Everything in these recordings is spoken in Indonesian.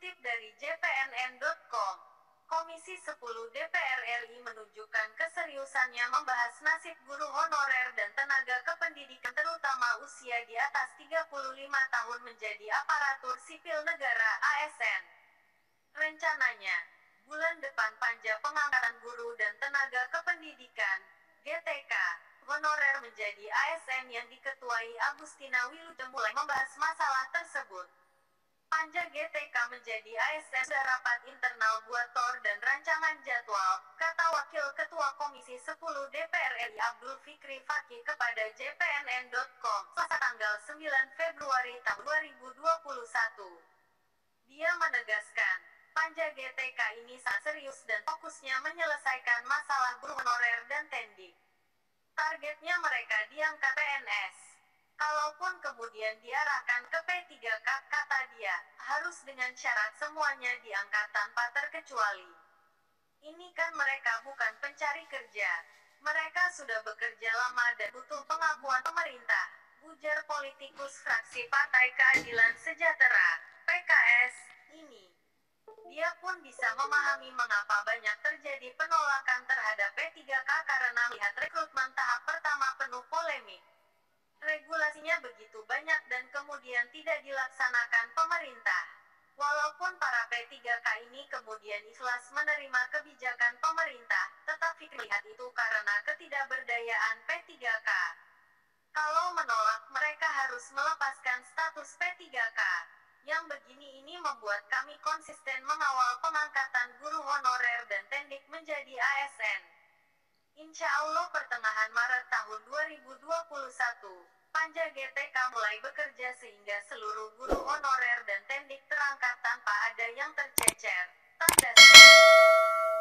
Dikutip dari jpnn.com, Komisi 10 DPR RI menunjukkan keseriusannya membahas nasib guru honorer dan tenaga kependidikan terutama usia di atas 35 tahun menjadi aparatur sipil negara (ASN). Rencananya, bulan depan panja pengangkatan guru dan tenaga kependidikan (GTK) honorer menjadi ASN yang diketuai Agustina Wilude mulai membahas masalah tersebut. Panja GTK menjadi ASN sudah rapat internal buat TOR dan rancangan jadwal, kata Wakil Ketua Komisi 10 DPR RI Abdul Fikri Fakih kepada jpnn.com, Selasa tanggal 9 Februari tahun 2021. Dia menegaskan, panja GTK ini sangat serius dan fokusnya menyelesaikan masalah guru honorer dan tendik. Targetnya mereka diangkat PNS. Kalaupun kemudian diarahkan ke P3K, kata dia, harus dengan syarat semuanya diangkat tanpa terkecuali. Ini kan mereka bukan pencari kerja. Mereka sudah bekerja lama dan butuh pengakuan pemerintah, ujar politikus fraksi Partai Keadilan Sejahtera, PKS, ini. Dia pun bisa memahami mengapa banyak terjadi penolakan terhadap P3K karena melihat rekrutmen tahap pertama penuh polemik. Regulasinya begitu banyak dan kemudian tidak dilaksanakan pemerintah. Walaupun para P3K ini kemudian ikhlas menerima kebijakan pemerintah, tetapi melihat itu karena ketidakberdayaan P3K. Kalau menolak, mereka harus melepaskan status P3K. Yang begini ini membuat kami konsisten mengawal pengangkatan guru honorer dan tendik menjadi ASN. Insya Allah pertengahan Maret tahun 2021, panja GTK mulai bekerja sehingga seluruh guru honorer dan tendik terangkat tanpa ada yang tercecer. Tanda seru.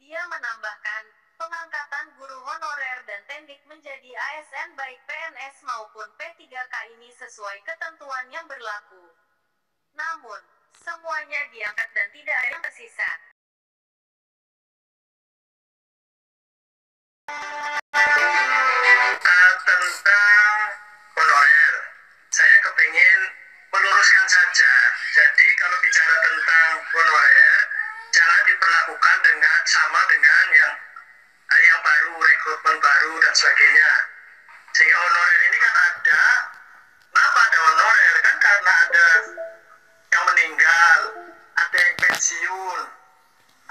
Dia menambahkan, pengangkatan guru honorer dan tendik menjadi ASN baik PNS maupun P3K ini sesuai ketentuan yang berlaku. Namun, semuanya diangkat dan tidak ada yang tersisa. Tentang honorer, saya kepingin meluruskan saja. Jadi kalau bicara tentang honorer, jangan diperlakukan sama dengan yang baru, rekrutmen baru dan sebagainya. Sehingga honorer ini kan ada. Kenapa ada honorer? Kan karena ada yang meninggal, ada yang pensiun,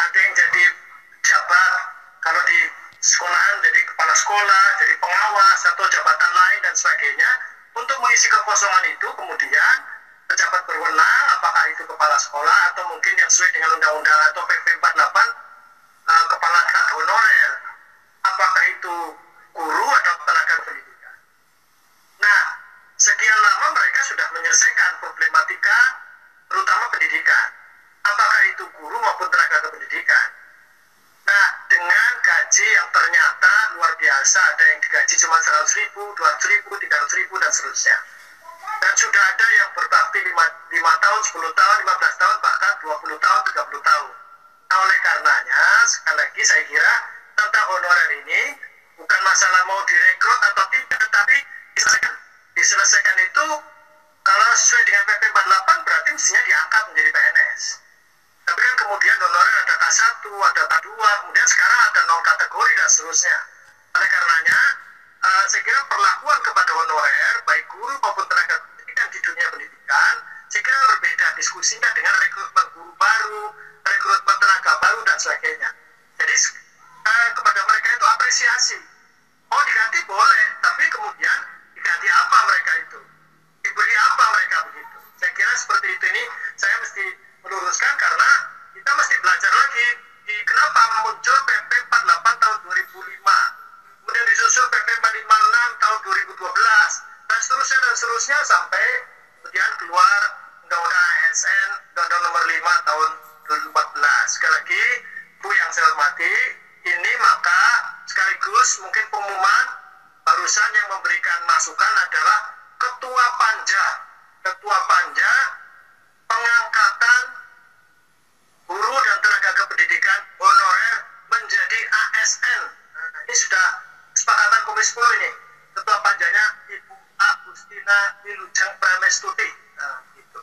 ada yang jadi jabat, kalau di sekolahan jadi kepala sekolah, jadi pengawas atau jabatan lain dan sebagainya. Untuk mengisi kekosongan itu kemudian pejabat berwenang, apakah itu kepala sekolah atau mungkin yang sesuai dengan undang-undang atau PP 48 kepala honorer, apakah itu guru atau tenaga pendidikan. Nah, sekian lama mereka sudah menyelesaikan problematika terutama pendidikan, apakah itu guru maupun tenaga kependidikan. Nah, dengan gaji yang ternyata luar biasa, ada yang digaji cuma 100.000, 200.000, 300.000 dan seterusnya. Dan sudah ada yang berbakti 5 tahun, 10 tahun, 15 tahun, bahkan 20 tahun, 30 tahun. Nah, oleh karenanya, sekali lagi saya kira tentang honorer ini bukan masalah mau direkrut atau tidak, tetapi diselesaikan itu kalau sesuai dengan PP 48 berarti mestinya diangkat menjadi PNS. Tapi kan kemudian honorer ada K1, ada K2, kemudian sekarang ada non kategori dan seterusnya. Oleh karenanya, saya kira perlakuan kepada honorer, baik guru maupun tenaga pendidikan di dunia pendidikan, saya kira berbeda diskusinya dengan rekrutmen guru baru, rekrutmen tenaga baru dan sebagainya. Jadi kepada mereka itu apresiasi. Mau diganti boleh, tapi kemudian diganti apa mereka itu? Diberi apa mereka begitu? Saya kira seperti itu. Ini saya mesti meluruskan karena kita mesti belajar lagi kenapa muncul PP 48 tahun 2005, kemudian disusul PP 456 tahun 2012 dan seterusnya sampai kemudian keluar Undang-Undang ASN Undang-Undang nomor 5 tahun 2014. Sekali lagi, Bu yang saya hormati, ini maka sekaligus mungkin pengumuman barusan yang memberikan masukan adalah Ketua Panja pengangkatan guru dan tenaga kependidikan honorer menjadi ASN. Nah, ini sudah kesepakatan Komisi 10 ini. Ketua Panjanya Ibu Agustina Wilujeng Pramestuti. Nah, gitu.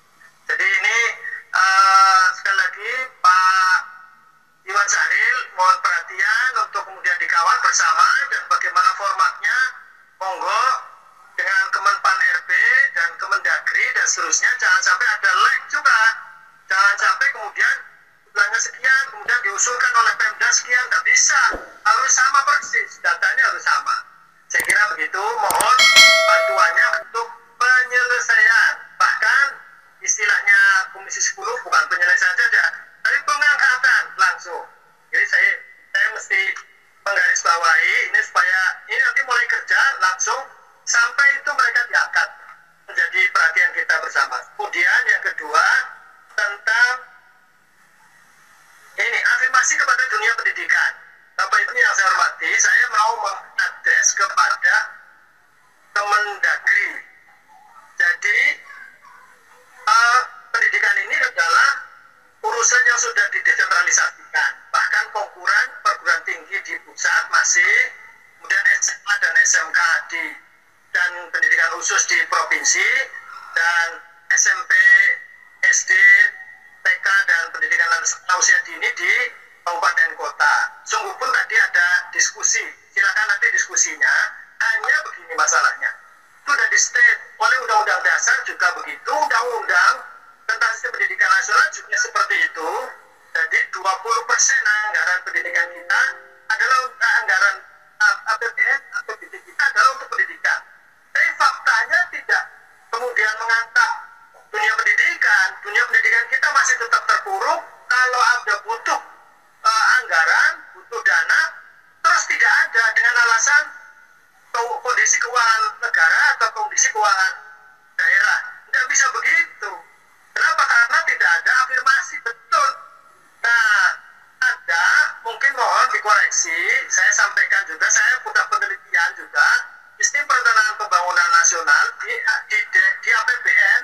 Komisi 10 bukan penyelesaian saja, tapi pengangkatan langsung. Jadi saya mesti menggarisbawahi ini supaya ini nanti mulai kerja langsung sampai itu mereka diangkat menjadi perhatian kita bersama. Kemudian yang kedua tentang ini afirmasi kepada dunia pendidikan. Bapak Ibu yang saya hormati, saya mau mengadres kepada Kemendagri. Jadi pendidikan ini adalah urusan yang sudah didesentralisasikan. Bahkan konkuren perguruan tinggi di pusat masih, kemudian SMA dan SMK dan pendidikan khusus di provinsi, dan SMP, SD, TK dan pendidikan usia dini di kabupaten kota. Sungguh pun tadi ada diskusi, silakan nanti diskusinya. Hanya begini masalahnya, itu sudah di state oleh Undang-Undang Dasar juga begitu, Undang-Undang tentang sistem pendidikan nasional juga seperti itu. Jadi 20% anggaran pendidikan kita adalah anggaran APBN, APBD kita adalah untuk pendidikan. Tapi faktanya tidak kemudian mengangkat dunia pendidikan kita masih tetap terpuruk. Kalau ada butuh anggaran, butuh dana, terus tidak ada dengan alasan kondisi keuangan negara atau kondisi keuangan daerah. Tidak bisa begitu. Kenapa? Karena tidak ada afirmasi betul. Nah, ada, mungkin mohon dikoreksi, saya sampaikan juga, saya sudah penelitian juga, sistem perencanaan pembangunan nasional di APBN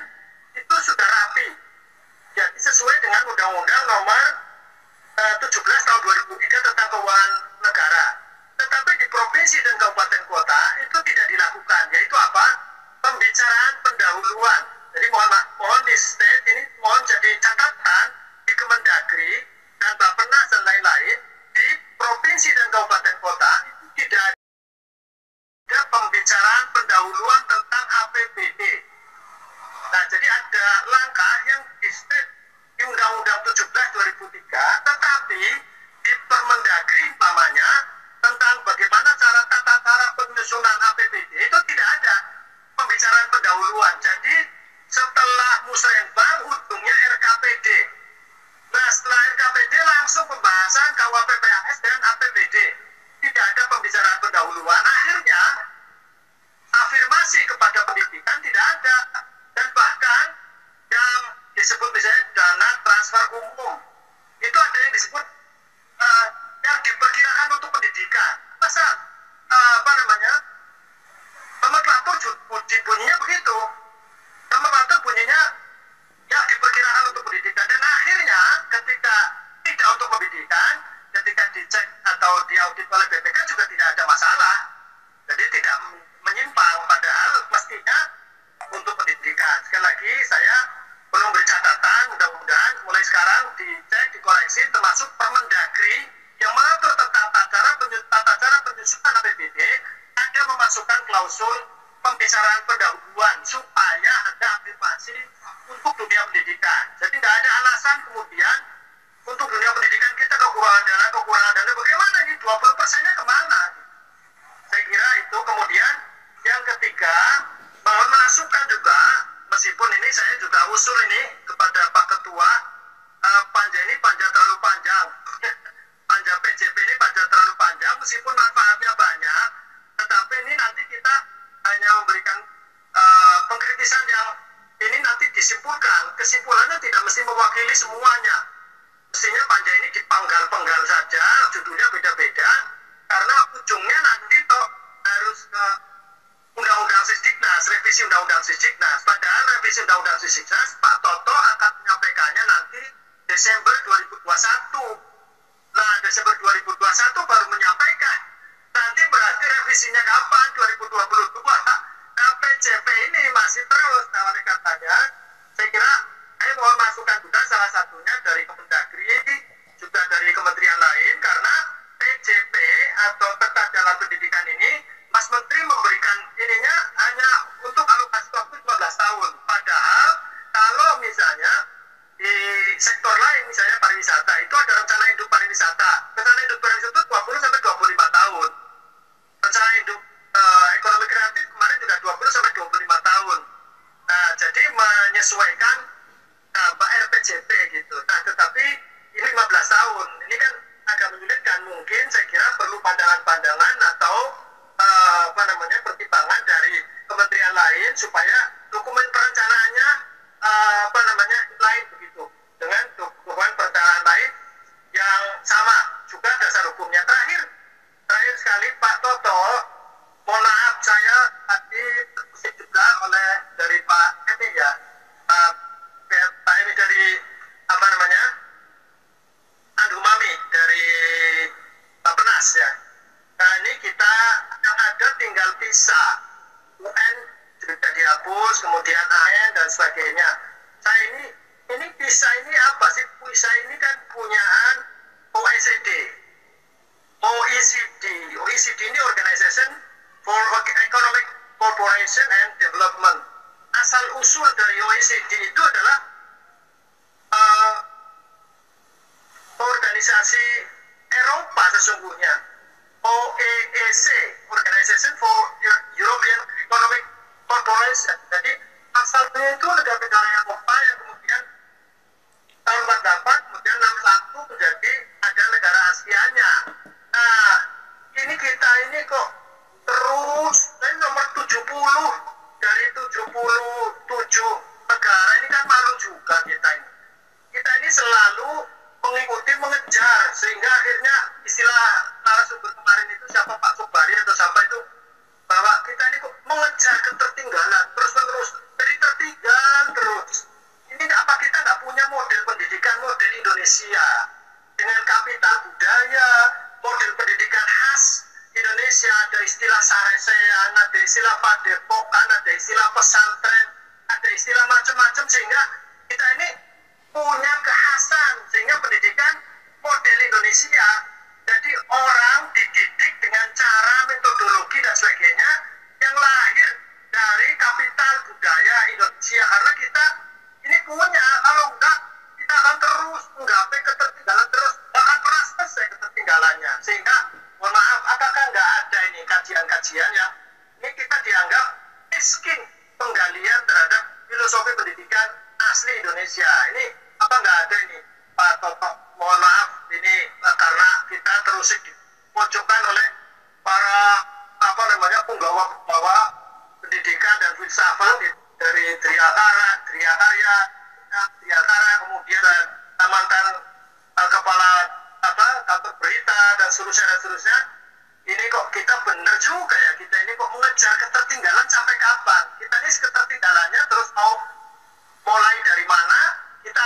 itu sudah rapi. Jadi sesuai dengan Undang-Undang nomor 17 tahun 2003 tentang keuangan negara. Tetapi di provinsi dan kabupaten kota itu tidak dilakukan, yaitu apa? Pembicaraan pendahuluan. Jadi mohon di state ini mohon jadi catatan di Kemendagri dan Bappenas dan lain-lain, di provinsi dan kabupaten kota itu tidak ada pembicaraan pendahuluan tentang APBD. Nah, jadi ada langkah yang di state di Undang-Undang 17 2003, tetapi di Permendagri umpamanya tentang bagaimana tata cara penyusunan APBD itu tidak ada pembicaraan pendahuluan. Jadi setelah musrenbang ujungnya RKPD. Nah, setelah RKPD langsung pembahasan KUHP-PAS dan APBD. Tidak ada pembicaraan pendahuluan. Akhirnya afirmasi kepada pendidikan tidak ada. Dan bahkan yang disebut misalnya dana transfer umum itu ada yang disebut yang diperkirakan untuk pendidikan. Masa nomenklatur bunyinya begitu. Nomenklatur bunyinya yang diperkirakan untuk pendidikan. Dan akhirnya ketika tidak untuk pendidikan, ketika dicek atau diaudit oleh BPK juga tidak ada masalah. Jadi tidak menyimpang, padahal mestinya untuk pendidikan. Sekali lagi saya belum beri catatan, mudah-mudahan mulai sekarang dicek, dikoreksi, termasuk Permendagri yang mengatur tentang tata cara penyusunan APBD, ada memasukkan klausul pembicaraan pendahuluan supaya ada afirmasi untuk dunia pendidikan. Jadi tidak ada alasan kemudian untuk dunia pendidikan kita kekurangan dana, bagaimana ini 20%-nya kemana? Saya kira itu. Kemudian yang ketiga, mohon masukan juga, meskipun ini saya juga usul ini kepada Pak Ketua, panja ini panja terlalu panjang. Panja PJP ini panja terlalu panjang, meskipun manfaatnya banyak, tetapi ini nanti kita hanya memberikan pengkritisan yang ini nanti disimpulkan. Kesimpulannya tidak mesti mewakili semuanya. Mestinya panja ini dipenggal-penggal saja, judulnya beda-beda, karena ujungnya nanti toh harus ke Undang-Undang Sisdiknas, revisi Undang-Undang Sisdiknas. Padahal revisi Undang-Undang Sisdiknas, Pak Toto akan menyampaikannya nanti Desember 2021. Nah, Desember 2021 baru menyampaikan. Nanti berarti revisinya kapan? 2022. Nah, PJP ini masih terus. Nah, oleh katanya, saya kira saya mohon masukan juga salah satunya dari Kemendagri, juga dari kementerian lain, karena PJP atau peta jalan pendidikan ini, Mas Menteri memberikan ininya hanya untuk alokasi waktu 15 tahun. Padahal kalau misalnya RPJP gitu. Nah, tetapi ini 15 tahun. Ini kan agak menyulitkan. Mungkin saya kira perlu pandangan-pandangan atau pertimbangan dari kementerian lain supaya dokumen perencanaannya lain begitu dengan dokumen perencanaan lain yang sama juga dasar hukumnya. Terakhir sekali Pak Toto, mohon maaf saya tadi terusik juga oleh dari Pak Emi ya, Pak Emi dari Andu Mami dari Bapenas ya. Nah ini kita yang ada tinggal pisah UN sudah dihapus, kemudian AN dan sebagainya. Saya ini pisah ini apa sih? Pisah ini kan punyaan OECD. OECD ini Organization for Economic Cooperation and Development. Asal usul dari OECD itu adalah organisasi Eropa sesungguhnya. OEEC, Organization for European Economic Cooperation. Jadi asalnya itu negara-negara Eropa yang kemudian tahun 48 kemudian 61 menjadi ada negara Asianya. Nah, ini kita ini kok terus nomor 70 dari 77 negara, ini kan malu juga kita ini. Kita ini selalu mengejar sehingga akhirnya istilah narasumber kemarin itu siapa Pak Sobari atau siapa itu, bahwa kita ini kok mengejar ketertinggalan terus menerus, jadi tertinggal terus. Ini apa kita nggak punya model pendidikan model Indonesia dengan kapital budaya, model pendidikan khas Indonesia, ada istilah saresean, ada istilah padepokan, ada istilah pesantren, ada istilah macam-macam, sehingga kita ini punya kekhasan, sehingga pendidikan model Indonesia. Jadi orang dididik dengan cara metodologi dan sebagainya yang lahir dari kapital budaya Indonesia, karena kita ini punya, kalau enggak kita akan terus menggapai ketertinggalan terus, bahkan pernah selesai ketertinggalannya. Sehingga mohon maaf, apakah enggak ada ini kajian-kajian yang ini kita dianggap miskin penggalian terhadap filosofi pendidikan asli Indonesia? Ini apa enggak ada ini Pak Toto? Mohon maaf ini karena kita terus dipojokkan oleh para penggawa pendidikan dan filsafat dari Triakara, kemudian mantan kepala kantor berita dan seterusnya. Ini kok kita benar juga ya, kita ini kok mengejar ketertinggalan sampai kapan? Kita ini ketertinggalannya terus mau mulai dari mana? Kita